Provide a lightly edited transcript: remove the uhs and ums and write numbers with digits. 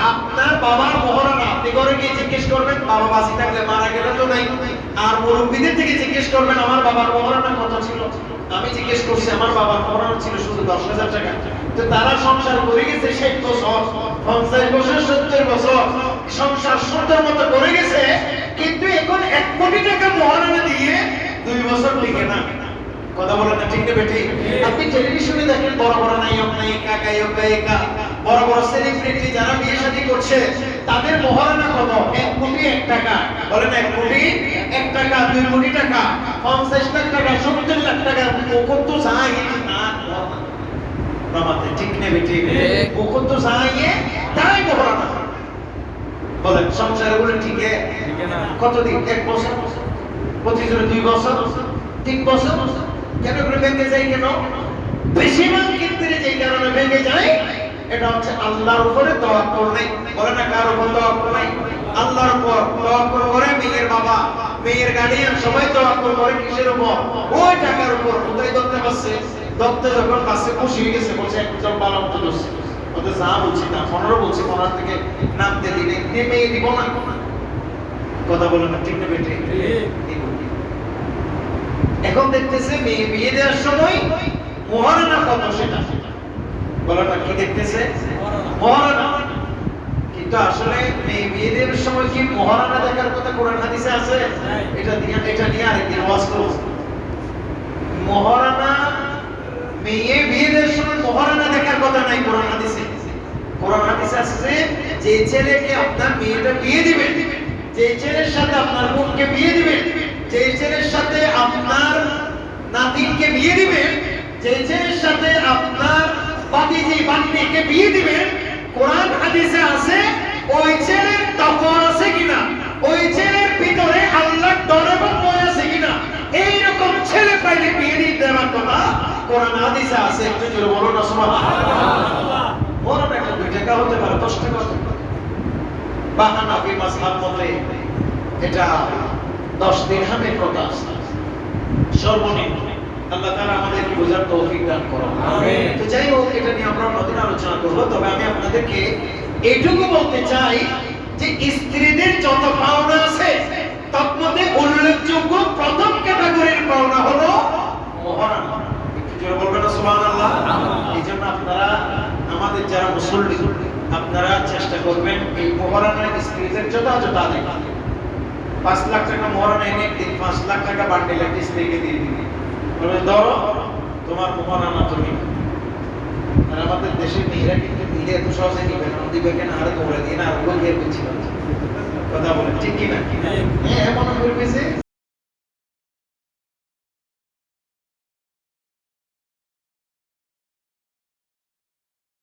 আপনার বাবার মহারণা আপনি ঘরে গিয়ে জিজ্ঞেস করবেন, বাবা বাঁচি থাকলে মারা গেলে তো নাই। আর মুরব্বীদের থেকে জিজ্ঞেস করবেন আমার বাবার মহারণা কত ছিল। আমি জিজ্ঞেস করছি আমার বাবার মহারণা ছিল শুধু 10,000 টাকা। তো তারা সংসার করে গেছে 60 বছর, 50 বছর, 70 বছর সংসার সুন্দর মতো করে গেছে, কিন্তু এখন 1 কোটি টাকা মহারণা দিয়ে 2 বছর টিকে না। কথা বলেন না ঠিক না বেটি? আপনি টেলিভিশনে দেখেন বড় বড় নায়ক নায়িকা, গায়ক গায়িকা, বড় বড় সেলিব্রিটি যারা বিয়ে শাদী করছে, তাদের মহারণা কত? 1 কোটি 1 টাকা। বলেন 1 কোটি 1 টাকা, 2 কোটি টাকা, 50 লাখ টাকা, 70 লাখ টাকা। কত চাই না নামাতে ঠিক না বেটি? কত চাই তাই মহারণা। বলেন সংসারে বলে ঠিক না? কতদিন? 1 বছর, প্রতিদিন 2 বছর, 3 বছর। কেন করে ভেঙে যায়? কেন বেশিরভাগ ক্ষেত্রে যে কারণে ভেঙে যায়, এটা হচ্ছে আল্লাহর উপরে তাওয়াক্কুল নেই। বলে না কার উপর তাওয়াক্কুল নাই? আল্লাহর উপর তাওয়াক্কুল করে। মেয়ের বাবা, মেয়ের গার্ডিয়ান সবাই তাওয়াক্কুল করে কিসের উপর? ওই টাকার উপর। কোথায় ধরতে পারছে? ধরতে যখন পাশে খুশি হয়ে গেছে, বলছে একজন বালক তো দোষী, ওদের যা বলছি না 15 বলছি, 15 থেকে নামতে দিলে মেয়ে দিব না। কথা বলে না ঠিক না বেটে? এখন দেখতেছে মেয়ে বিয়ে দেওয়ার সময় মহারণা কত সেটা বলাটা কি দেখতেছে? মহারণা। কিন্তু আসলে মেয়ে বিয়ে দেওয়ার সময় কি মহারণা দেখার কথা কোরআন হাদিসে আছে? এটা নিয়ে আরেকদিন ওয়াজ করব। মহারণা, মেয়ে বিয়ে দেওয়ার সময় মহারণা দেখার কথা নাই কোরআন হাদিসে। কোরআন হাদিসে আছে যে ছেলেকে আপনার মেয়েটা বিয়ে দিবেন, যে ছেলের সাথে আপনার বোনকে বিয়ে দিবেন, যে ছেলের সাথে আপনার নাতিকে বিয়ে দিবেন, যে ছেলের সাথে আপনার ভাতিজি বান্নিকে বিয়ে দিবেন, কোরআন হাদিসে আছে ওই ছেলের তাকওয়া আছে কিনা, ওই ছেলের ভিতরে আল্লাহর ডর এবং ভয় আছে কিনা, এই রকম ছেলে পাইলে বিয়ে দিতে দেওয়ার কথা কোরআন হাদিসে আছে। একটু জোরে বলুন না সুবহানাল্লাহ। বড় একটা 2 টাকা হতে পারে, 10 টাকা হতে পারে। বা হানাফি মাযহাব মতে এটা 10 দিরহামের কথা আছে সর্বনিম্ন। আল্লাহ তাআলা আমাদেরকে বোঝার তৌফিক দান করুন। আমিন। তো যাই হোক, এটা নিয়ে আমরা অন্যদিন আলোচনা করব। তবে আমি আপনাদেরকে এইটুকু বলতে চাই যে স্ত্রীদের যত পাওনা আছে তার মধ্যে উল্লেখযোগ্য প্রথম ক্যাটাগরির পাওনা হলো মহারণা। একটু জোরে বলবেন না সুবহানাল্লাহ। এইজন্য আপনারা আমাদের যারা মুসল্লি, আপনারা চেষ্টা করবেন এই মহারণার স্ত্রীদের যথাযথ আদায়। 5 লাখ টাকা মহারণা এনে একদিন 5 লাখ টাকা বান্ডিল একটা স্ত্রীকে দিয়ে দিবি, বলে ধরো তোমার মহারণা তুমি। আর আমাদের দেশের মেয়েরা কিন্তু দিলে এত সহজে নিবে না, দিবে কেন? আরে দৌড়ে দিয়ে না, আর ওগুলো দিয়ে বুঝছি কথা বলে ঠিক কিনা? হ্যাঁ, মনে করবে যে